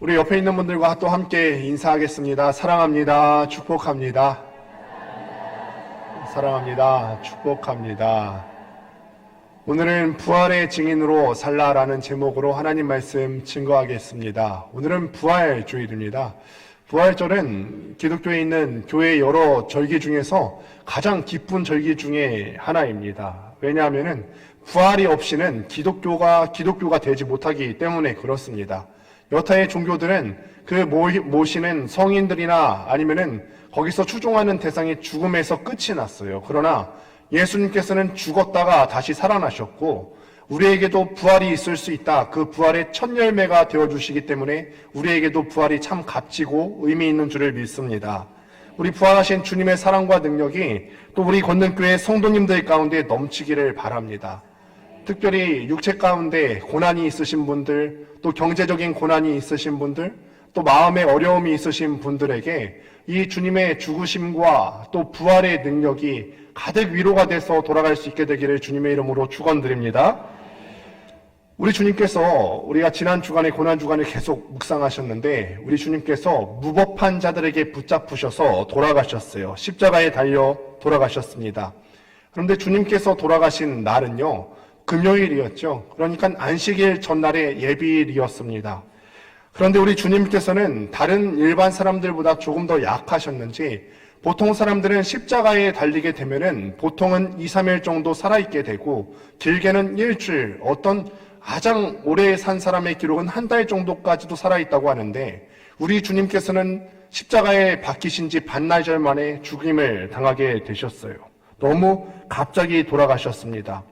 우리 옆에 있는 분들과 또 함께 인사하겠습니다. 사랑합니다. 축복합니다. 사랑합니다. 축복합니다. 오늘은 부활의 증인으로 살라라는 제목으로 하나님 말씀 증거하겠습니다. 오늘은 부활 주일입니다. 부활절은 기독교에 있는 교회 여러 절기 중에서 가장 기쁜 절기 중에 하나입니다. 왜냐하면 부활이 없이는 기독교가 되지 못하기 때문에 그렇습니다. 여타의 종교들은 그 모시는 성인들이나 아니면은 거기서 추종하는 대상이 죽음에서 끝이 났어요. 그러나 예수님께서는 죽었다가 다시 살아나셨고 우리에게도 부활이 있을 수 있다. 그 부활의 첫 열매가 되어주시기 때문에 우리에게도 부활이 참 값지고 의미 있는 줄을 믿습니다. 우리 부활하신 주님의 사랑과 능력이 또 우리 권능교회 성도님들 가운데 넘치기를 바랍니다. 특별히 육체 가운데 고난이 있으신 분들, 또 경제적인 고난이 있으신 분들, 또 마음의 어려움이 있으신 분들에게 이 주님의 죽으심과 또 부활의 능력이 가득 위로가 돼서 돌아갈 수 있게 되기를 주님의 이름으로 축원드립니다. 우리 주님께서 우리가 지난 주간에 고난 주간을 계속 묵상하셨는데 우리 주님께서 무법한 자들에게 붙잡으셔서 돌아가셨어요. 십자가에 달려 돌아가셨습니다. 그런데 주님께서 돌아가신 날은요, 금요일이었죠. 그러니까 안식일 전날의 예비일이었습니다. 그런데 우리 주님께서는 다른 일반 사람들보다 조금 더 약하셨는지 보통 사람들은 십자가에 달리게 되면은 보통은 2, 3일 정도 살아있게 되고 길게는 일주일, 어떤 가장 오래 산 사람의 기록은 한 달 정도까지도 살아있다고 하는데 우리 주님께서는 십자가에 박히신 지 반나절 만에 죽임을 당하게 되셨어요. 너무 갑자기 돌아가셨습니다.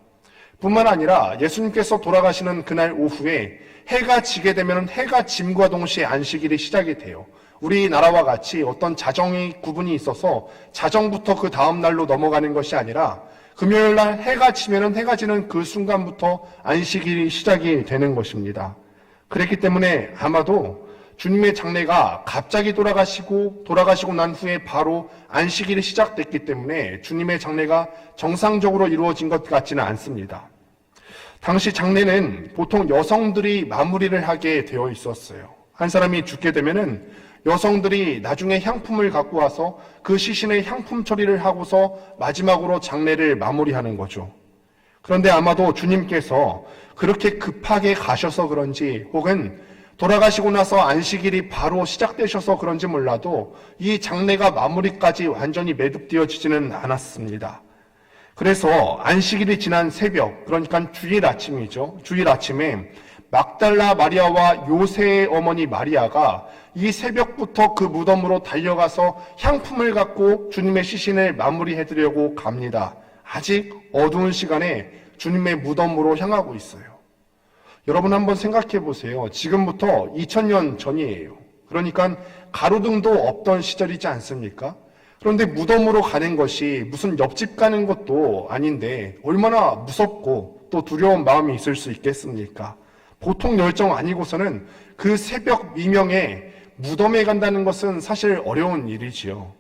뿐만 아니라 예수님께서 돌아가시는 그날 오후에 해가 지게 되면 해가 짐과 동시에 안식일이 시작이 돼요. 우리나라와 같이 어떤 자정이 구분이 있어서 자정부터 그 다음 날로 넘어가는 것이 아니라 금요일 날 해가 지면은 해가 지는 그 순간부터 안식일이 시작이 되는 것입니다. 그렇기 때문에 아마도 주님의 장례가 갑자기 돌아가시고 난 후에 바로 안식일이 시작됐기 때문에 주님의 장례가 정상적으로 이루어진 것 같지는 않습니다. 당시 장례는 보통 여성들이 마무리를 하게 되어 있었어요. 한 사람이 죽게 되면은 여성들이 나중에 향품을 갖고 와서 그 시신의 향품 처리를 하고서 마지막으로 장례를 마무리하는 거죠. 그런데 아마도 주님께서 그렇게 급하게 가셔서 그런지 혹은 돌아가시고 나서 안식일이 바로 시작되셔서 그런지 몰라도 이 장례가 마무리까지 완전히 매듭되어지지는 않았습니다. 그래서 안식일이 지난 새벽, 그러니까 주일 아침이죠. 주일 아침에 막달라 마리아와 요새의 어머니 마리아가 이 새벽부터 그 무덤으로 달려가서 향품을 갖고 주님의 시신을 마무리해드리려고 갑니다. 아직 어두운 시간에 주님의 무덤으로 향하고 있어요. 여러분 한번 생각해 보세요. 지금부터 2000년 전이에요. 그러니까 가로등도 없던 시절이지 않습니까? 그런데 무덤으로 가는 것이 무슨 옆집 가는 것도 아닌데 얼마나 무섭고 또 두려운 마음이 있을 수 있겠습니까? 보통 열정 아니고서는 그 새벽 미명에 무덤에 간다는 것은 사실 어려운 일이지요.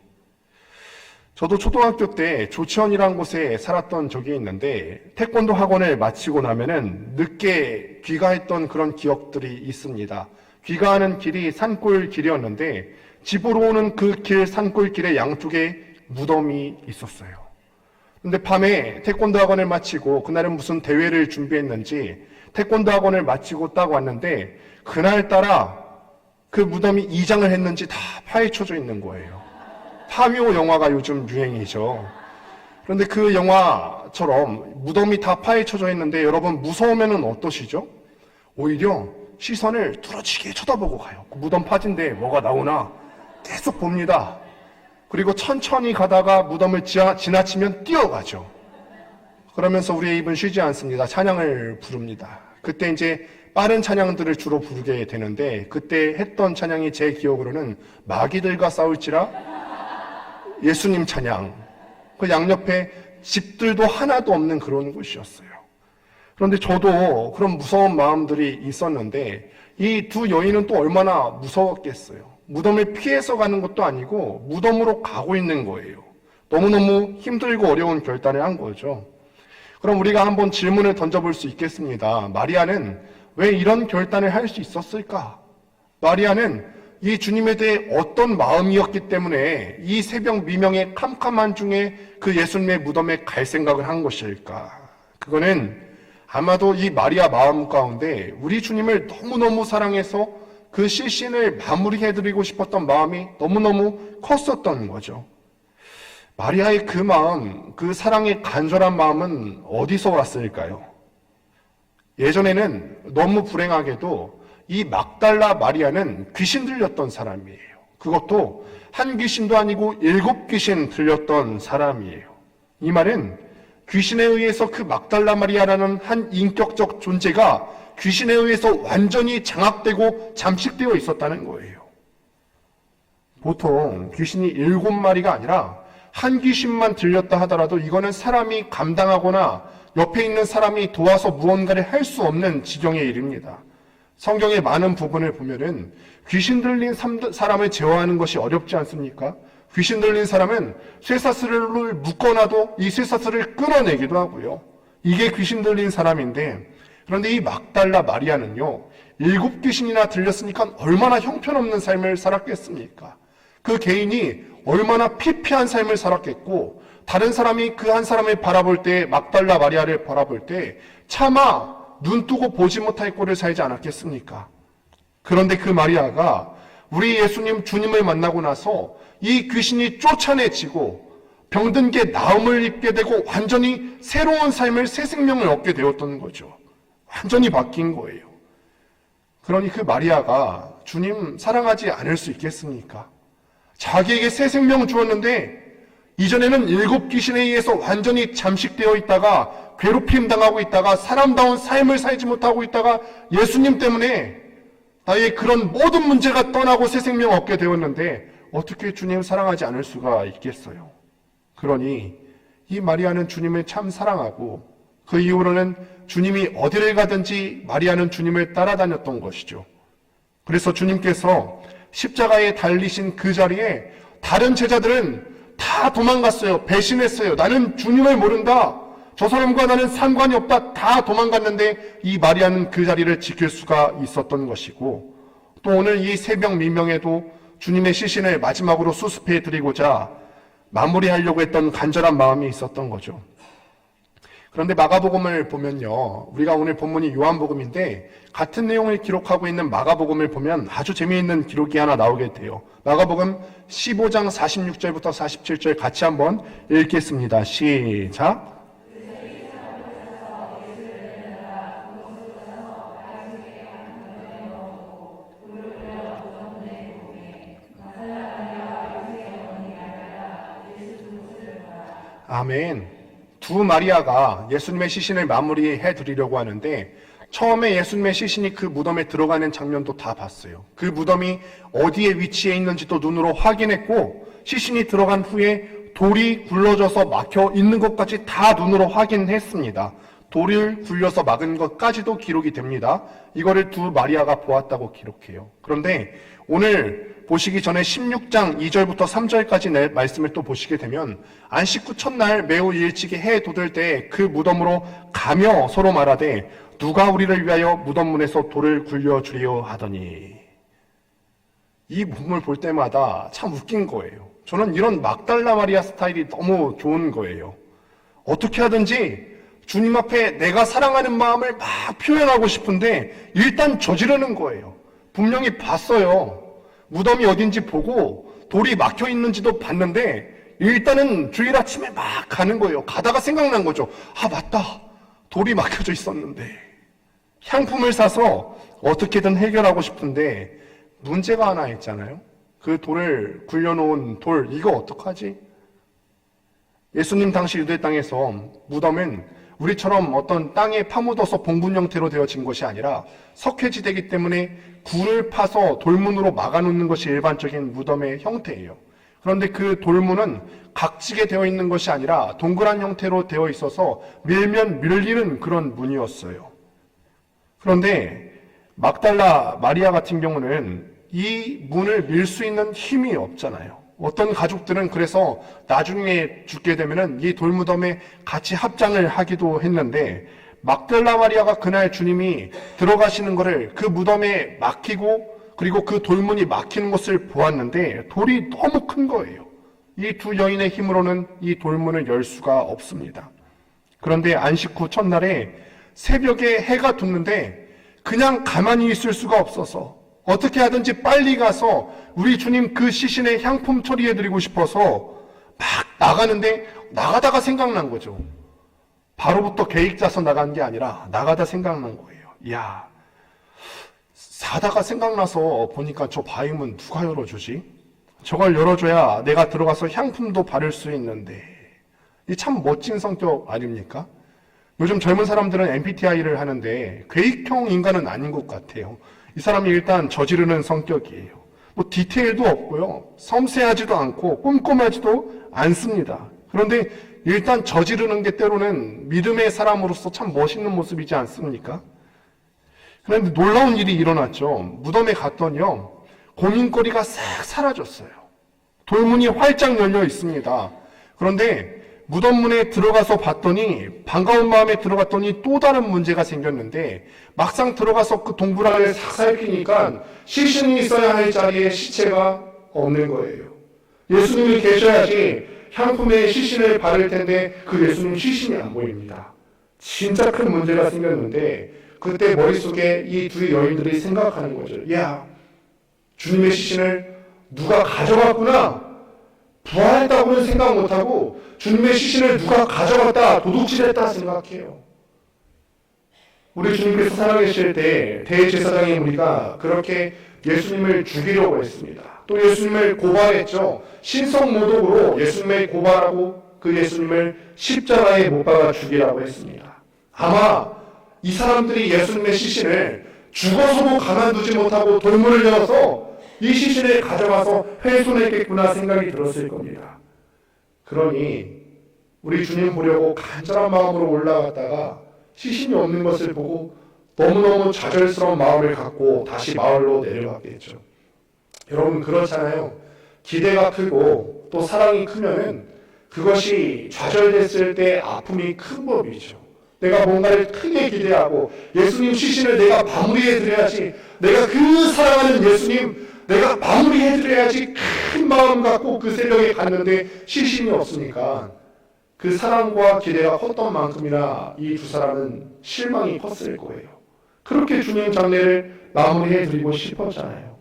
저도 초등학교 때 조치원이라는 곳에 살았던 적이 있는데 태권도 학원을 마치고 나면은 늦게 귀가했던 그런 기억들이 있습니다. 귀가하는 길이 산골 길이었는데 집으로 오는 그 길, 산골 길의 양쪽에 무덤이 있었어요. 근데 밤에 태권도 학원을 마치고 그날은 무슨 대회를 준비했는지 태권도 학원을 마치고 딱 왔는데 그날따라 그 무덤이 이장을 했는지 다 파헤쳐져 있는 거예요. 파묘 영화가 요즘 유행이죠. 그런데 그 영화처럼 무덤이 다 파헤쳐져 있는데 여러분 무서우면은 어떠시죠? 오히려 시선을 뚫어지게 쳐다보고 가요. 그 무덤 파진데 뭐가 나오나 계속 봅니다. 그리고 천천히 가다가 무덤을 지나치면 뛰어가죠. 그러면서 우리의 입은 쉬지 않습니다. 찬양을 부릅니다. 그때 이제 빠른 찬양들을 주로 부르게 되는데 그때 했던 찬양이 제 기억으로는 마귀들과 싸울지라 예수님 찬양. 그 양옆에 집들도 하나도 없는 그런 곳이었어요. 그런데 저도 그런 무서운 마음들이 있었는데 이 두 여인은 또 얼마나 무서웠겠어요. 무덤을 피해서 가는 것도 아니고 무덤으로 가고 있는 거예요. 너무너무 힘들고 어려운 결단을 한 거죠. 그럼 우리가 한번 질문을 던져볼 수 있겠습니다. 마리아는 왜 이런 결단을 할 수 있었을까? 마리아는 이 주님에 대해 어떤 마음이었기 때문에 이 새벽 미명의 캄캄한 중에 그 예수님의 무덤에 갈 생각을 한 것일까? 그거는 아마도 이 마리아 마음 가운데 우리 주님을 너무너무 사랑해서 그 시신을 마무리해드리고 싶었던 마음이 너무너무 컸었던 거죠. 마리아의 그 마음, 그 사랑의 간절한 마음은 어디서 왔을까요? 예전에는 너무 불행하게도 이 막달라 마리아는 귀신 들렸던 사람이에요. 그것도 한 귀신도 아니고 7귀신 들렸던 사람이에요. 이 말은 귀신에 의해서 그 막달라 마리아라는 한 인격적 존재가 귀신에 의해서 완전히 장악되고 잠식되어 있었다는 거예요. 보통 귀신이 7마리가 아니라 한 귀신만 들렸다 하더라도 이거는 사람이 감당하거나 옆에 있는 사람이 도와서 무언가를 할 수 없는 지경에 이릅니다. 성경의 많은 부분을 보면은 귀신 들린 사람을 제어하는 것이 어렵지 않습니까? 귀신 들린 사람은 쇠사슬을 묶어놔도 이 쇠사슬을 끊어내기도 하고요. 이게 귀신 들린 사람인데, 그런데 이 막달라 마리아는요, 7귀신이나 들렸으니까 얼마나 형편없는 삶을 살았겠습니까? 그 개인이 얼마나 피폐한 삶을 살았겠고, 다른 사람이 그 한 사람을 바라볼 때, 막달라 마리아를 바라볼 때 차마 눈 뜨고 보지 못할 꼴을 살지 않았겠습니까? 그런데 그 마리아가 우리 예수님 주님을 만나고 나서 이 귀신이 쫓아내지고 병든 게 나음을 입게 되고 완전히 새로운 삶을, 새 생명을 얻게 되었던 거죠. 완전히 바뀐 거예요. 그러니 그 마리아가 주님 사랑하지 않을 수 있겠습니까? 자기에게 새 생명을 주었는데 이전에는 7귀신에 의해서 완전히 잠식되어 있다가 괴롭힘 당하고 있다가 사람다운 삶을 살지 못하고 있다가 예수님 때문에 나의 그런 모든 문제가 떠나고 새 생명 얻게 되었는데 어떻게 주님 사랑하지 않을 수가 있겠어요? 그러니 이 마리아는 주님을 참 사랑하고 그 이후로는 주님이 어디를 가든지 마리아는 주님을 따라다녔던 것이죠. 그래서 주님께서 십자가에 달리신 그 자리에 다른 제자들은 다 도망갔어요. 배신했어요. 나는 주님을 모른다. 저 사람과 나는 상관이 없다. 다 도망갔는데 이 마리아는 그 자리를 지킬 수가 있었던 것이고, 또 오늘 이 새벽 미명에도 주님의 시신을 마지막으로 수습해 드리고자 마무리하려고 했던 간절한 마음이 있었던 거죠. 그런데 마가복음을 보면요, 우리가 오늘 본문이 요한복음인데 같은 내용을 기록하고 있는 마가복음을 보면 아주 재미있는 기록이 하나 나오게 돼요. 마가복음 15장 46절부터 47절 같이 한번 읽겠습니다. 시작. 아멘. 두 마리아가 예수님의 시신을 마무리해 드리려고 하는데 처음에 예수님의 시신이 그 무덤에 들어가는 장면도 다 봤어요. 그 무덤이 어디에 위치해 있는지도 눈으로 확인했고 시신이 들어간 후에 돌이 굴러져서 막혀 있는 것까지 다 눈으로 확인했습니다. 돌을 굴려서 막은 것까지도 기록이 됩니다. 이거를 두 마리아가 보았다고 기록해요. 그런데 오늘 보시기 전에 16장 2절부터 3절까지 말씀을 또 보시게 되면 안식 후 첫날 매우 일찍이 해 돋을 때 그 무덤으로 가며 서로 말하되 누가 우리를 위하여 무덤 문에서 돌을 굴려주리요 하더니, 이 부분을 볼 때마다 참 웃긴 거예요. 저는 이런 막달라 마리아 스타일이 너무 좋은 거예요. 어떻게 하든지 주님 앞에 내가 사랑하는 마음을 막 표현하고 싶은데 일단 저지르는 거예요. 분명히 봤어요. 무덤이 어딘지 보고 돌이 막혀 있는지도 봤는데 일단은 주일 아침에 막 가는 거예요. 가다가 생각난 거죠. 아, 맞다. 돌이 막혀져 있었는데. 향품을 사서 어떻게든 해결하고 싶은데 문제가 하나 있잖아요. 그 돌을 굴려놓은 돌, 이거 어떡하지? 예수님 당시 유대 땅에서 무덤은 우리처럼 어떤 땅에 파묻어서 봉분 형태로 되어진 것이 아니라 석회지대이기 때문에 굴을 파서 돌문으로 막아놓는 것이 일반적인 무덤의 형태예요. 그런데 그 돌문은 각지게 되어 있는 것이 아니라 동그란 형태로 되어 있어서 밀면 밀리는 그런 문이었어요. 그런데 막달라 마리아 같은 경우는 이 문을 밀 수 있는 힘이 없잖아요. 어떤 가족들은 그래서 나중에 죽게 되면은 이 돌무덤에 같이 합장을 하기도 했는데 막달라 마리아가 그날 주님이 들어가시는 것을 그 무덤에 막히고 그리고 그 돌문이 막히는 것을 보았는데 돌이 너무 큰 거예요. 이 두 여인의 힘으로는 이 돌문을 열 수가 없습니다. 그런데 안식 후 첫날에 새벽에 해가 돋는데 그냥 가만히 있을 수가 없어서 어떻게 하든지 빨리 가서 우리 주님 그 시신의 향품 처리해드리고 싶어서 막 나가는데 나가다가 생각난 거죠. 바로부터 계획 짜서 나간 게 아니라 나가다 생각난 거예요. 이야, 사다가 생각나서 보니까 저 바위문 누가 열어주지? 저걸 열어줘야 내가 들어가서 향품도 바를 수 있는데. 이 참 멋진 성격 아닙니까? 요즘 젊은 사람들은 MBTI를 하는데 계획형 인간은 아닌 것 같아요. 이 사람이 일단 저지르는 성격이에요. 뭐 디테일도 없고요. 섬세하지도 않고 꼼꼼하지도 않습니다. 그런데 일단 저지르는 게 때로는 믿음의 사람으로서 참 멋있는 모습이지 않습니까? 그런데 놀라운 일이 일어났죠. 무덤에 갔더니요, 고민거리가 싹 사라졌어요. 돌문이 활짝 열려 있습니다. 그런데 무덤 문에 들어가서 봤더니, 반가운 마음에 들어갔더니 또 다른 문제가 생겼는데, 막상 들어가서 그 동굴 안을 싹 살피니까 시신이 있어야 할 자리에 시체가 없는 거예요. 예수님이 계셔야지 향품에 시신을 바를 텐데 그 예수님 시신이 안 보입니다. 진짜 큰 문제가 생겼는데, 그때 머릿속에 이 두 여인들이 생각하는 거죠. 야, 주님의 시신을 누가 가져갔구나. 부활했다고는 생각 못하고 주님의 시신을 누가 가져갔다, 도둑질했다 생각해요. 우리 주님께서 살아계실 때 대제사장인 우리가 그렇게 예수님을 죽이려고 했습니다. 또 예수님을 고발했죠. 신성모독으로 예수님을 고발하고 그 예수님을 십자가에 못 박아 죽이라고 했습니다. 아마 이 사람들이 예수님의 시신을 죽어서도 가만두지 못하고 돌문을 열어서 이 시신을 가져가서 훼손했겠구나 생각이 들었을 겁니다. 그러니 우리 주님 보려고 간절한 마음으로 올라갔다가 시신이 없는 것을 보고 너무너무 좌절스러운 마음을 갖고 다시 마을로 내려갔겠죠. 여러분 그렇잖아요. 기대가 크고 또 사랑이 크면은 그것이 좌절됐을 때 아픔이 큰 법이죠. 내가 뭔가를 크게 기대하고 예수님 시신을 내가 마무리해드려야지, 내가 그 사랑하는 예수님 내가 마무리해드려야지 큰 마음 갖고 그 새벽에 갔는데 시신이 없으니까 그 사랑과 기대가 컸던 만큼이나 이 두 사람은 실망이 컸을 거예요. 그렇게 주님 장례를 마무리해드리고 싶었잖아요.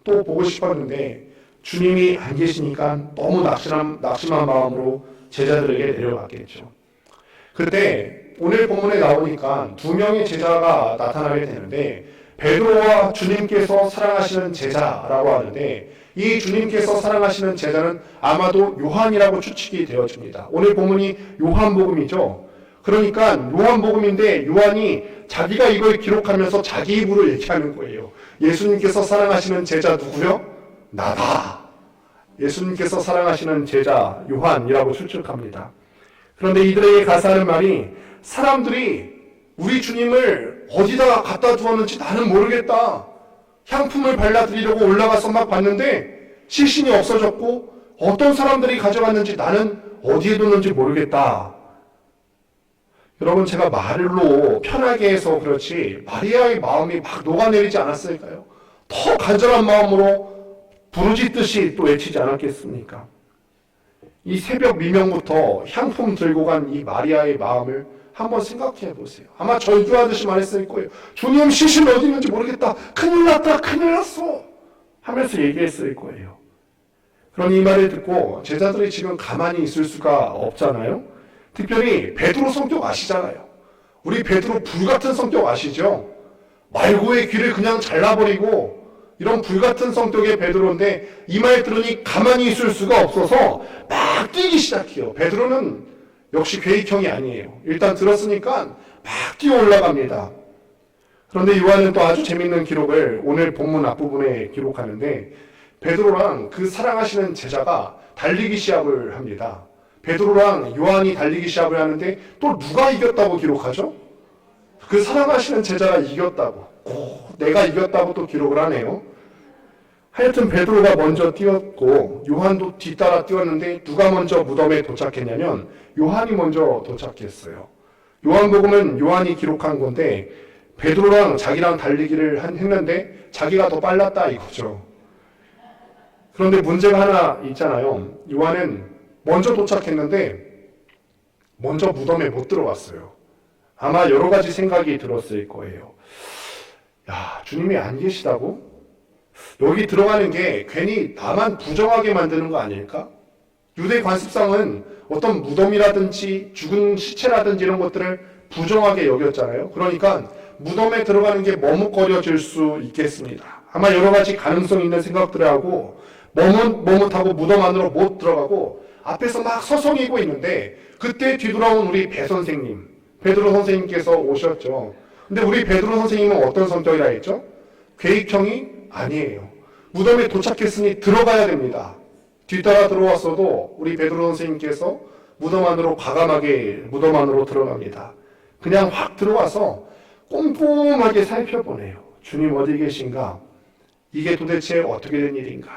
또 보고 싶었는데 주님이 안 계시니까 너무 낙심한 마음으로 제자들에게 내려갔겠죠. 그때 오늘 본문에 나오니까 두 명의 제자가 나타나게 되는데, 베드로와 주님께서 사랑하시는 제자라고 하는데, 이 주님께서 사랑하시는 제자는 아마도 요한이라고 추측이 되어집니다. 오늘 본문이 요한복음이죠. 그러니까 요한복음인데 요한이 자기가 이걸 기록하면서 자기 입으로 얘기하는 거예요. 예수님께서 사랑하시는 제자 누구요? 나다. 예수님께서 사랑하시는 제자 요한이라고 추측합니다. 그런데 이들에게 가서 하는 말이, 사람들이 우리 주님을 어디다가 갖다 두었는지 나는 모르겠다. 향품을 발라드리려고 올라가서 막 봤는데 시신이 없어졌고 어떤 사람들이 가져갔는지 나는 어디에 뒀는지 모르겠다. 여러분 제가 말로 편하게 해서 그렇지 마리아의 마음이 막 녹아내리지 않았을까요? 더 간절한 마음으로 부르짖듯이 또 외치지 않았겠습니까? 이 새벽 미명부터 향품 들고 간 이 마리아의 마음을 한번 생각해 보세요. 아마 절규하듯이 말했을 거예요. 주님 시신 어디 있는지 모르겠다. 큰일 났다. 큰일 났어. 하면서 얘기했을 거예요. 그러니 이 말을 듣고 제자들이 지금 가만히 있을 수가 없잖아요. 특별히 베드로 성격 아시잖아요. 우리 베드로 불같은 성격 아시죠? 말고의 귀를 그냥 잘라버리고 이런 불같은 성격의 베드로인데 이 말 들으니 가만히 있을 수가 없어서 막 뛰기 시작해요. 베드로는 역시 계획형이 아니에요. 일단 들었으니까 막 뛰어 올라갑니다. 그런데 요한은 또 아주 재밌는 기록을 오늘 본문 앞부분에 기록하는데, 베드로랑 그 사랑하시는 제자가 달리기 시합을 합니다. 베드로랑 요한이 달리기 시합을 하는데 또 누가 이겼다고 기록하죠? 그 사랑하시는 제자가 이겼다고, 내가 이겼다고 또 기록을 하네요. 하여튼 베드로가 먼저 뛰었고 요한도 뒤따라 뛰었는데 누가 먼저 무덤에 도착했냐면 요한이 먼저 도착했어요. 요한복음은 요한이 기록한 건데 베드로랑 자기랑 달리기를 했는데 자기가 더 빨랐다 이거죠. 그런데 문제가 하나 있잖아요. 요한은 먼저 도착했는데 먼저 무덤에 못 들어갔어요. 아마 여러 가지 생각이 들었을 거예요. 야, 주님이 안 계시다고? 여기 들어가는 게 괜히 나만 부정하게 만드는 거 아닐까? 유대 관습상은 어떤 무덤이라든지 죽은 시체라든지 이런 것들을 부정하게 여겼잖아요. 그러니까 무덤에 들어가는 게 머뭇거려질 수 있겠습니다. 아마 여러 가지 가능성 있는 생각들을 하고 머뭇하고 무덤 안으로 못 들어가고 앞에서 막 서성이고 있는데 그때 뒤돌아온 우리 배 선생님, 베드로 선생님께서 오셨죠. 근데 우리 베드로 선생님은 어떤 성격이라 했죠? 계획형이 아니에요. 무덤에 도착했으니 들어가야 됩니다. 뒤따라 들어왔어도 우리 베드로 선생님께서 무덤 안으로 과감하게 무덤 안으로 들어갑니다. 그냥 확 들어와서 꼼꼼하게 살펴보네요. 주님 어디 계신가? 이게 도대체 어떻게 된 일인가?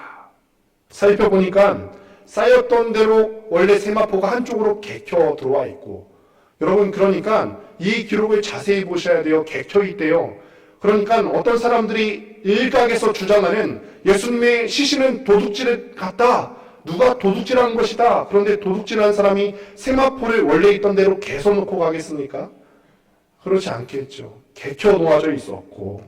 살펴보니까 쌓였던 대로 원래 세마포가 한쪽으로 개켜 들어와 있고, 여러분 그러니까 이 기록을 자세히 보셔야 돼요. 개켜 있대요. 그러니까 어떤 사람들이 일각에서 주장하는 예수님의 시신은 도둑질 같다. 누가 도둑질한 것이다. 그런데 도둑질한 사람이 세마포를 원래 있던 대로 개서 놓고 가겠습니까? 그렇지 않겠죠. 개켜 놓아져 있었고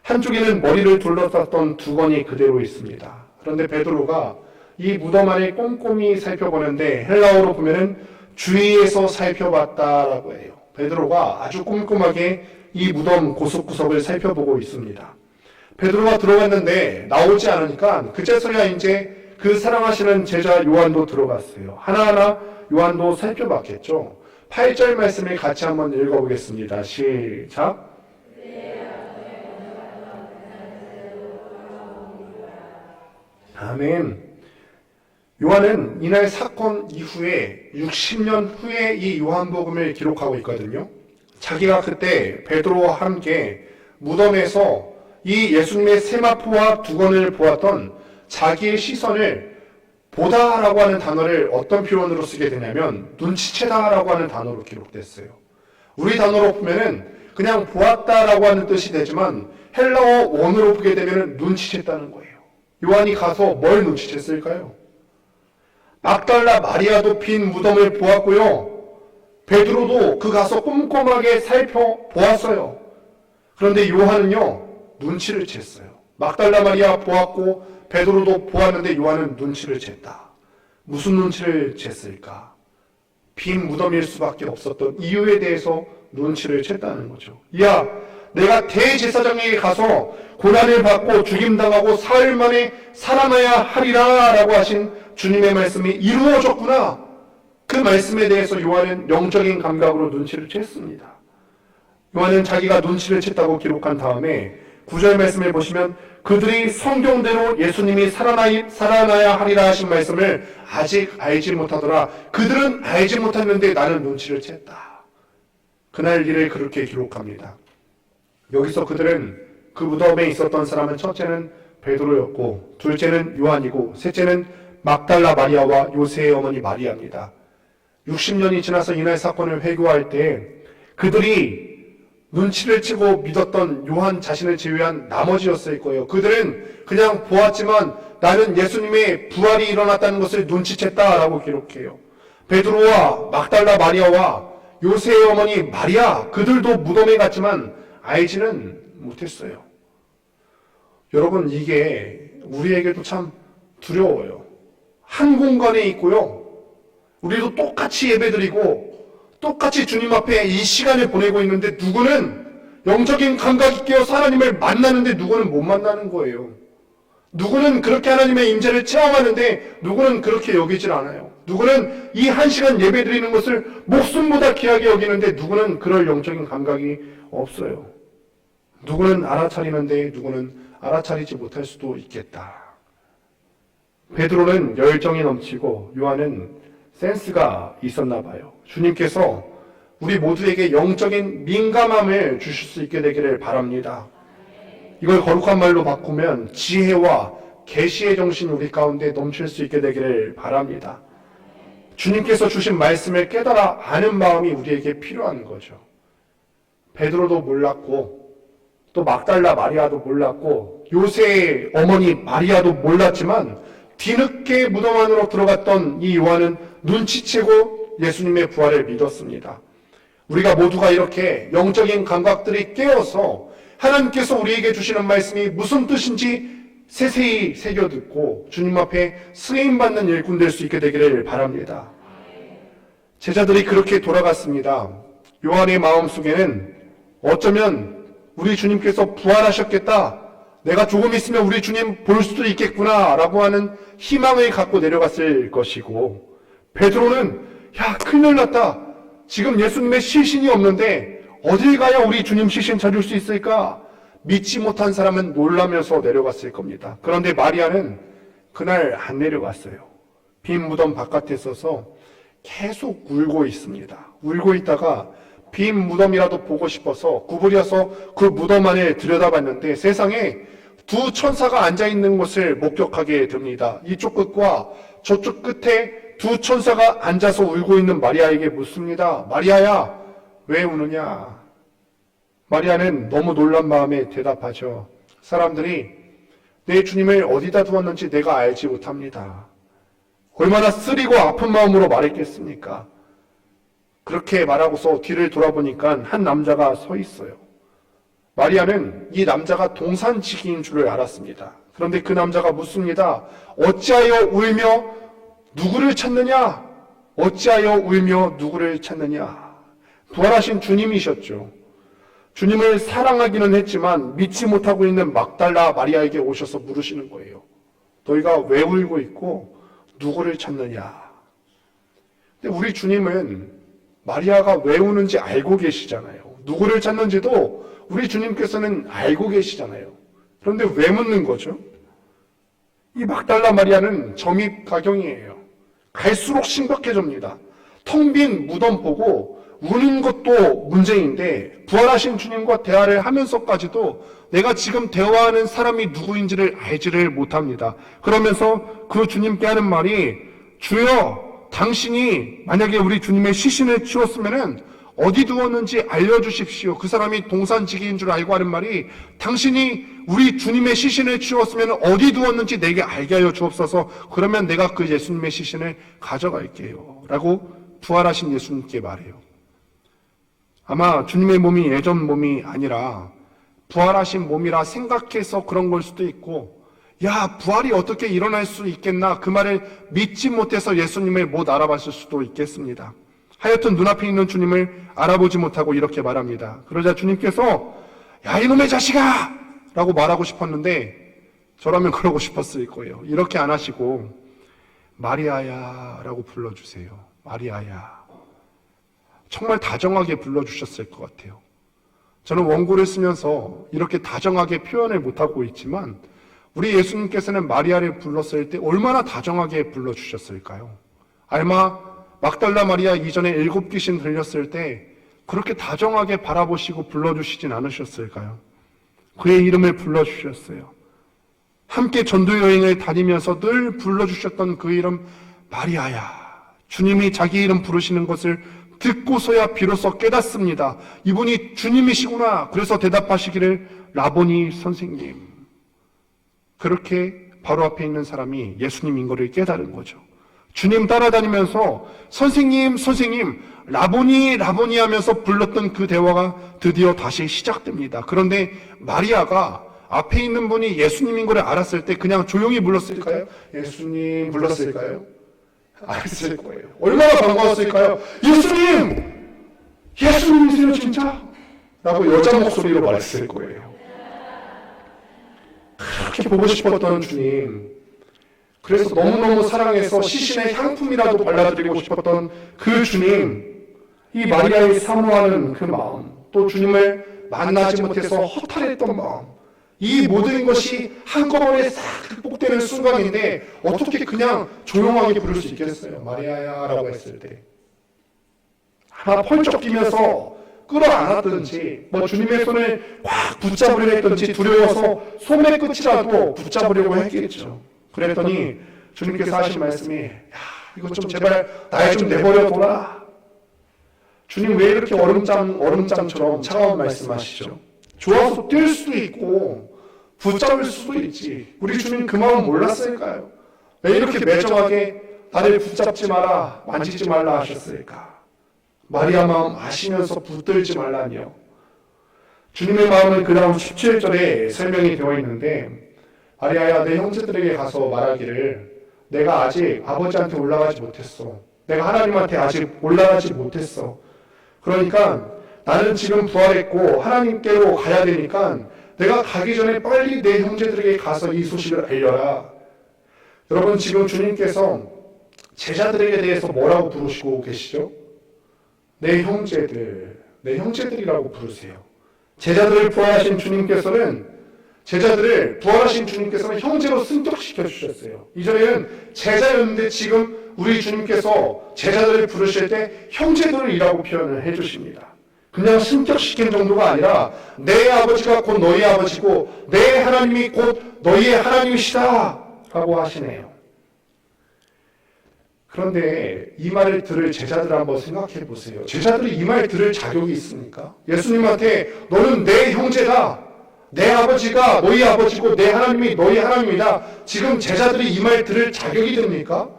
한쪽에는 머리를 둘러쌌던 두건이 그대로 있습니다. 그런데 베드로가 이 무덤 안을 꼼꼼히 살펴보는데 헬라어로 보면은 주위에서 살펴봤다라고 해요. 베드로가 아주 꼼꼼하게 이 무덤 구석구석을 살펴보고 있습니다. 베드로가 들어갔는데 나오지 않으니까 그제서야 이제 그 사랑하시는 제자 요한도 들어갔어요. 하나하나 요한도 살펴봤겠죠. 8절 말씀을 같이 한번 읽어보겠습니다. 시작. 아멘. 요한은 이날 사건 이후에 60년 후에 이 요한복음을 기록하고 있거든요. 자기가 그때 베드로와 함께 무덤에서 이 예수님의 세마포와 두건을 보았던 자기의 시선을 보다라고 하는 단어를 어떤 표현으로 쓰게 되냐면 눈치채다라고 하는 단어로 기록됐어요. 우리 단어로 보면은 그냥 보았다라고 하는 뜻이 되지만 헬라어 원어로 보게 되면은 눈치챘다는 거예요. 요한이 가서 뭘 눈치챘을까요? 막달라 마리아도 빈 무덤을 보았고요. 베드로도 그 가서 꼼꼼하게 살펴보았어요. 그런데 요한은요, 눈치를 챘어요. 막달라 마리아 보았고 베드로도 보았는데 요한은 눈치를 챘다. 무슨 눈치를 챘을까? 빈 무덤일 수밖에 없었던 이유에 대해서 눈치를 챘다는 거죠. 야, 내가 대제사장에게 가서 고난을 받고 죽임당하고 사흘 만에 살아나야 하리라 라고 하신 주님의 말씀이 이루어졌구나. 그 말씀에 대해서 요한은 영적인 감각으로 눈치를 챘습니다. 요한은 자기가 눈치를 챘다고 기록한 다음에 9절 말씀을 보시면 그들이 성경대로 예수님이 살아나야 하리라 하신 말씀을 아직 알지 못하더라. 그들은 알지 못했는데 나는 눈치를 챘다. 그날 일을 그렇게 기록합니다. 여기서 그들은 그 무덤에 있었던 사람은 첫째는 베드로였고 둘째는 요한이고 셋째는 막달라 마리아와 요새의 어머니 마리아입니다. 60년이 지나서 이날 사건을 회고할 때 그들이 눈치를 채고 믿었던 요한 자신을 제외한 나머지였을 거예요. 그들은 그냥 보았지만 나는 예수님의 부활이 일어났다는 것을 눈치챘다라고 기록해요. 베드로와 막달라 마리아와 요새의 어머니 마리아, 그들도 무덤에 갔지만 알지는 못했어요. 여러분, 이게 우리에게도 참 두려워요. 한 공간에 있고요. 우리도 똑같이 예배드리고 똑같이 주님 앞에 이 시간을 보내고 있는데 누구는 영적인 감각이 깨어서 하나님을 만나는데 누구는 못 만나는 거예요. 누구는 그렇게 하나님의 임재를 체험하는데 누구는 그렇게 여기질 않아요. 누구는 이 한 시간 예배드리는 것을 목숨보다 귀하게 여기는데 누구는 그럴 영적인 감각이 없어요. 누구는 알아차리는데 누구는 알아차리지 못할 수도 있겠다. 베드로는 열정이 넘치고 요한은 센스가 있었나 봐요. 주님께서 우리 모두에게 영적인 민감함을 주실 수 있게 되기를 바랍니다. 이걸 거룩한 말로 바꾸면 지혜와 계시의 정신이 우리 가운데 넘칠 수 있게 되기를 바랍니다. 주님께서 주신 말씀을 깨달아 아는 마음이 우리에게 필요한 거죠. 베드로도 몰랐고 또 막달라 마리아도 몰랐고 요새의 어머니 마리아도 몰랐지만 뒤늦게 무덤 안으로 들어갔던 이 요한은 눈치채고 예수님의 부활을 믿었습니다. 우리가 모두가 이렇게 영적인 감각들이 깨어서 하나님께서 우리에게 주시는 말씀이 무슨 뜻인지 세세히 새겨듣고 주님 앞에 쓰임받는 일꾼 될 수 있게 되기를 바랍니다. 제자들이 그렇게 돌아갔습니다. 요한의 마음속에는 어쩌면 우리 주님께서 부활하셨겠다, 내가 조금 있으면 우리 주님 볼 수도 있겠구나 라고 하는 희망을 갖고 내려갔을 것이고, 베드로는 야 큰일 났다, 지금 예수님의 시신이 없는데 어딜 가야 우리 주님 시신 찾을 수 있을까? 믿지 못한 사람은 놀라면서 내려갔을 겁니다. 그런데 마리아는 그날 안 내려갔어요. 빈 무덤 바깥에 서서 계속 울고 있습니다. 울고 있다가 빈 무덤이라도 보고 싶어서 구부려서 그 무덤 안에 들여다봤는데 세상에 두 천사가 앉아있는 것을 목격하게 됩니다. 이쪽 끝과 저쪽 끝에 두 천사가 앉아서 울고 있는 마리아에게 묻습니다. 마리아야, 왜 우느냐? 마리아는 너무 놀란 마음에 대답하죠. 사람들이 내 주님을 어디다 두었는지 내가 알지 못합니다. 얼마나 쓰리고 아픈 마음으로 말했겠습니까? 그렇게 말하고서 뒤를 돌아보니까 한 남자가 서 있어요. 마리아는 이 남자가 동산지기인 줄을 알았습니다. 그런데 그 남자가 묻습니다. 어찌하여 울며 누구를 찾느냐? 어찌하여 울며 누구를 찾느냐? 부활하신 주님이셨죠. 주님을 사랑하기는 했지만 믿지 못하고 있는 막달라 마리아에게 오셔서 물으시는 거예요. 너희가 왜 울고 있고 누구를 찾느냐? 근데 우리 주님은 마리아가 왜 우는지 알고 계시잖아요. 누구를 찾는지도 우리 주님께서는 알고 계시잖아요. 그런데 왜 묻는 거죠? 이 막달라 마리아는 점입가경이에요. 갈수록 심각해집니다. 텅 빈 무덤 보고 우는 것도 문제인데 부활하신 주님과 대화를 하면서까지도 내가 지금 대화하는 사람이 누구인지를 알지를 못합니다. 그러면서 그 주님께 하는 말이, 주여, 당신이 만약에 우리 주님의 시신을 치웠으면은 어디 두었는지 알려주십시오. 그 사람이 동산지기인 줄 알고 하는 말이, 당신이 우리 주님의 시신을 치웠으면 어디 두었는지 내게 알게 하여 주옵소서. 그러면 내가 그 예수님의 시신을 가져갈게요 라고 부활하신 예수님께 말해요. 아마 주님의 몸이 예전 몸이 아니라 부활하신 몸이라 생각해서 그런 걸 수도 있고, 야, 부활이 어떻게 일어날 수 있겠나, 그 말을 믿지 못해서 예수님을 못 알아봤을 수도 있겠습니다. 하여튼 눈앞에 있는 주님을 알아보지 못하고 이렇게 말합니다. 그러자 주님께서 야, 이놈의 자식아! 라고 말하고 싶었는데 저라면 그러고 싶었을 거예요. 이렇게 안 하시고 마리아야 라고 불러주세요. 마리아야. 정말 다정하게 불러주셨을 것 같아요. 저는 원고를 쓰면서 이렇게 다정하게 표현을 못하고 있지만 우리 예수님께서는 마리아를 불렀을 때 얼마나 다정하게 불러주셨을까요? 아마 막달라 마리아 이전에 7 귀신 들렸을 때 그렇게 다정하게 바라보시고 불러주시진 않으셨을까요? 그의 이름을 불러주셨어요. 함께 전도여행을 다니면서 늘 불러주셨던 그 이름 마리아야. 주님이 자기 이름 부르시는 것을 듣고서야 비로소 깨닫습니다. 이분이 주님이시구나. 그래서 대답하시기를 라보니 선생님. 그렇게 바로 앞에 있는 사람이 예수님인 것을 깨달은 거죠. 주님 따라다니면서 선생님 선생님 라보니 라보니 하면서 불렀던 그 대화가 드디어 다시 시작됩니다. 그런데 마리아가 앞에 있는 분이 예수님인 걸 알았을 때 그냥 조용히 불렀을까요? 예수님 불렀을까요? 알았을 거예요. 얼마나 반가웠을까요? 예수님! 예수님이세요 진짜? 라고 여자 목소리로 말했을 거예요. 그렇게 보고 싶었던 주님, 그래서 너무너무 사랑해서 시신의 향품이라도 발라드리고 싶었던 그 주님, 이 마리아의 사모하는 그 마음, 또 주님을 만나지 못해서 허탈했던 마음, 이 모든 것이 한꺼번에 싹 극복되는 순간인데 어떻게 그냥 조용하게 부를 수 있겠어요? 마리아야 라고 했을 때 하나 펄쩍 뛰면서 끌어안았든지 뭐 주님의 손을 확 붙잡으려 했든지 두려워서 손의 끝이라도 붙잡으려고 했겠죠. 그랬더니 주님께서 하신 말씀이, 야, 이거 좀 제발 나에 좀 내버려둬라. 주님 왜 이렇게 얼음장처럼 차가운 말씀하시죠? 좋아서 뛸 수도 있고 붙잡을 수도 있지. 우리 주님 그 마음 몰랐을까요? 왜 이렇게 매정하게 나를 붙잡지 마라, 만지지 말라 하셨을까? 마리아 마음 아시면서 붙들지 말라니요. 주님의 마음은 그 다음 17절에 설명이 되어 있는데, 마리아야, 내 형제들에게 가서 말하기를 내가 아직 아버지한테 올라가지 못했어. 내가 하나님한테 아직 올라가지 못했어. 그러니까 나는 지금 부활했고 하나님께로 가야 되니까 내가 가기 전에 빨리 내 형제들에게 가서 이 소식을 알려라. 여러분, 지금 주님께서 제자들에게 대해서 뭐라고 부르시고 계시죠? 내 형제들, 내 형제들이라고 부르세요. 제자들을 부활하신 주님께서는 형제로 승격시켜 주셨어요. 이전에는 제자였는데 지금 우리 주님께서 제자들을 부르실 때 형제들이라고 표현을 해주십니다. 그냥 승격시킨 정도가 아니라 내 아버지가 곧 너희 아버지고 내 하나님이 곧 너희의 하나님이시다 라고 하시네요. 그런데 이 말을 들을 제자들 한번 생각해 보세요. 제자들이 이 말 들을 자격이 있습니까? 예수님한테 너는 내 형제다, 내 아버지가 너희 아버지고 내 하나님이 너희 하나님이다, 지금 제자들이 이 말 들을 자격이 됩니까?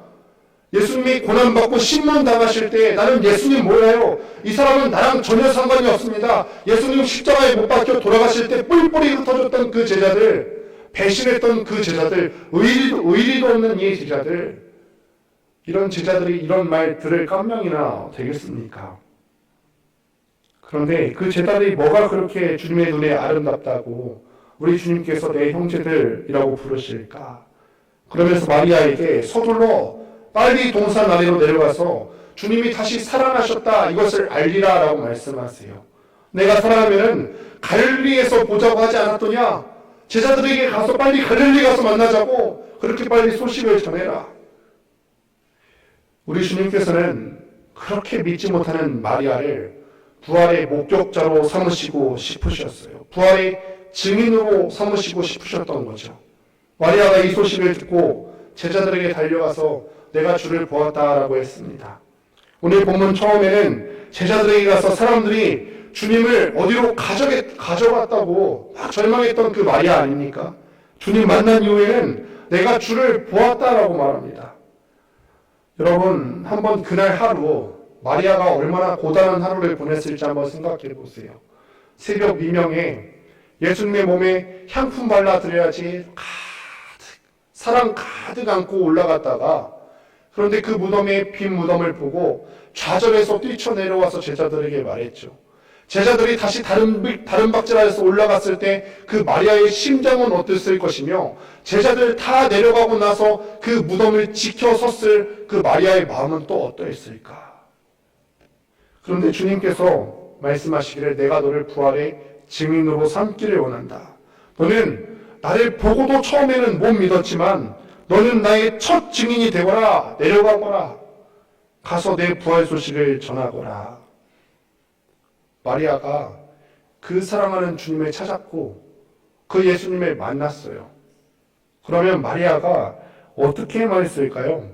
예수님이 고난받고 신문당하실 때 나는 예수님 몰라요, 이 사람은 나랑 전혀 상관이 없습니다, 예수님 십자가에 못 박혀 돌아가실 때 뿔뿔이 흩어졌던 그 제자들, 배신했던 그 제자들, 의리도 없는 이 제자들, 이런 제자들이 이런 말 들을 깜냥이나 되겠습니까? 그런데 그 제자들이 뭐가 그렇게 주님의 눈에 아름답다고 우리 주님께서 내 형제들이라고 부르실까? 그러면서 마리아에게 서둘러 빨리 동산 아래로 내려가서 주님이 다시 살아나셨다 이것을 알리라 라고 말씀하세요. 내가 살아나면 갈릴리에서 보자고 하지 않았더냐? 제자들에게 가서 빨리 갈릴리 가서 만나자고 그렇게 빨리 소식을 전해라. 우리 주님께서는 그렇게 믿지 못하는 마리아를 부활의 목격자로 삼으시고 싶으셨어요. 부활의 증인으로 삼으시고 싶으셨던 거죠. 마리아가 이 소식을 듣고 제자들에게 달려가서 내가 주를 보았다라고 했습니다. 오늘 본문 처음에는 제자들에게 가서 사람들이 주님을 어디로 가져갔다고 막 절망했던 그 마리아 아닙니까? 주님 만난 이후에는 내가 주를 보았다라고 말합니다. 여러분, 한번 그날 하루 마리아가 얼마나 고단한 하루를 보냈을지 한번 생각해 보세요. 새벽 미명에 예수님의 몸에 향품 발라드려야지 사랑 가득 안고 올라갔다가, 그런데 그 무덤에 빈 무덤을 보고 좌절해서 뛰쳐내려와서 제자들에게 말했죠. 제자들이 다시 다른 박지라에서 올라갔을 때 그 마리아의 심장은 어땠을 것이며, 제자들 다 내려가고 나서 그 무덤을 지켜섰을 그 마리아의 마음은 또 어떠했을까? 그런데 주님께서 말씀하시기를 내가 너를 부활의 증인으로 삼기를 원한다. 너는 나를 보고도 처음에는 못 믿었지만 너는 나의 첫 증인이 되거라. 내려가거라. 가서 내 부활 소식을 전하거라. 마리아가 그 사랑하는 주님을 찾았고 그 예수님을 만났어요. 그러면 마리아가 어떻게 말했을까요?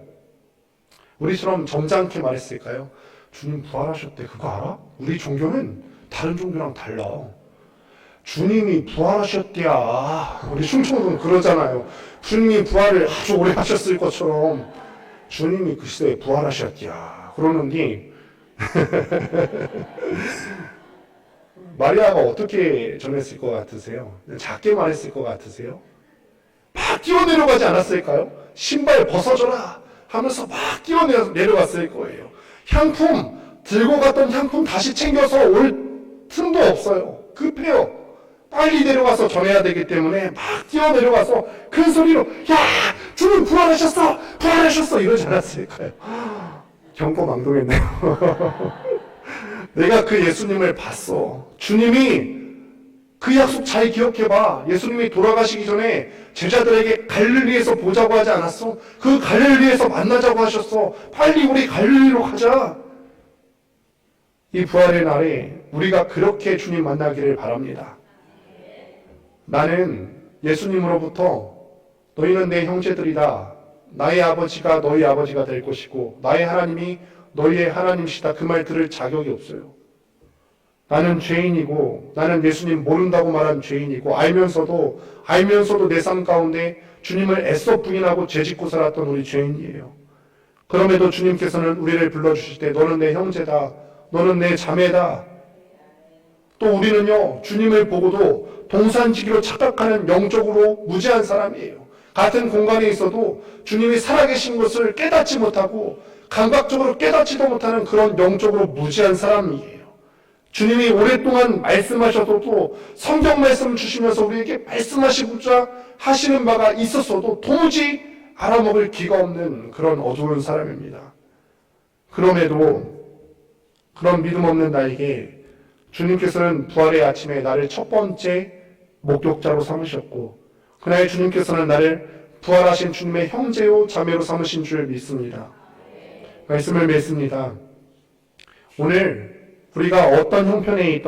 우리처럼 점잖게 말했을까요? 주님 부활하셨대. 그거 알아? 우리 종교는 다른 종교랑 달라. 주님이 부활하셨대야. 우리 충청도는 그러잖아요. 주님이 부활을 아주 오래 하셨을 것처럼 주님이 그 시대에 부활하셨대야. 그러는데 마리아가 어떻게 전했을 것 같으세요? 작게 말했을 것 같으세요? 막 뛰어내려가지 않았을까요? 신발 벗어줘라 하면서 막 뛰어내려갔을 거예요. 향품, 들고 갔던 향품 다시 챙겨서 올 틈도 없어요. 급해요. 빨리 내려가서 전해야 되기 때문에 막 뛰어내려가서 큰 소리로 야! 주님 부활하셨어! 부활하셨어! 이러지 않았을까요? 경고망동했네요. 내가 그 예수님을 봤어. 주님이 그 약속 잘 기억해봐. 예수님이 돌아가시기 전에 제자들에게 갈릴리에서 보자고 하지 않았어? 그 갈릴리에서 만나자고 하셨어. 빨리 우리 갈릴리로 가자. 이 부활의 날에 우리가 그렇게 주님 만나기를 바랍니다. 나는 예수님으로부터 너희는 내 형제들이다. 나의 아버지가 너희 아버지가 될 것이고 나의 하나님이 너희의 하나님이시다 그 말 들을 자격이 없어요. 나는 죄인이고 나는 예수님 모른다고 말한 죄인이고 알면서도 내 삶 가운데 주님을 애써 부인하고 죄짓고 살았던 우리 죄인이에요. 그럼에도 주님께서는 우리를 불러주실 때 너는 내 형제다, 너는 내 자매다. 또 우리는요 주님을 보고도 동산지기로 착각하는 영적으로 무지한 사람이에요. 같은 공간에 있어도 주님이 살아계신 것을 깨닫지 못하고 감각적으로 깨닫지도 못하는 그런 영적으로 무지한 사람이에요. 주님이 오랫동안 말씀하셔도 성경 말씀 주시면서 우리에게 말씀하시고자 하시는 바가 있었어도 도무지 알아먹을 기가 없는 그런 어두운 사람입니다. 그럼에도 그런 믿음 없는 나에게 주님께서는 부활의 아침에 나를 첫 번째 목격자로 삼으셨고 그날 주님께서는 나를 부활하신 주님의 형제요 자매로 삼으신 줄 믿습니다. 말씀을 맺습니다. 오늘 우리가 어떤 형편에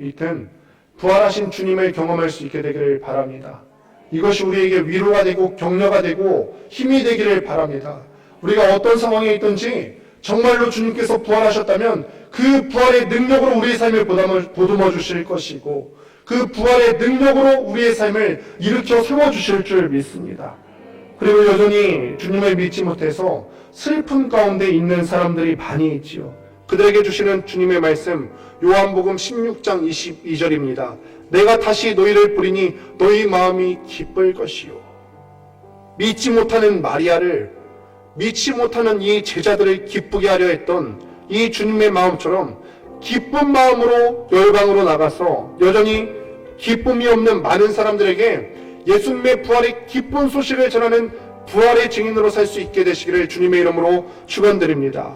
있든 부활하신 주님을 경험할 수 있게 되기를 바랍니다. 이것이 우리에게 위로가 되고 격려가 되고 힘이 되기를 바랍니다. 우리가 어떤 상황에 있든지 정말로 주님께서 부활하셨다면 그 부활의 능력으로 우리의 삶을 보듬어 주실 것이고 그 부활의 능력으로 우리의 삶을 일으켜 세워주실 줄 믿습니다. 그리고 여전히 주님을 믿지 못해서 슬픔 가운데 있는 사람들이 많이 있지요. 그들에게 주시는 주님의 말씀 요한복음 16장 22절입니다. 내가 다시 너희를 부리니 너희 마음이 기쁠 것이요. 믿지 못하는 마리아를 믿지 못하는 이 제자들을 기쁘게 하려 했던 이 주님의 마음처럼 기쁜 마음으로 열방으로 나가서 여전히 기쁨이 없는 많은 사람들에게 예수님의 부활의 기쁜 소식을 전하는 부활의 증인으로 살 수 있게 되시기를 주님의 이름으로 축원드립니다.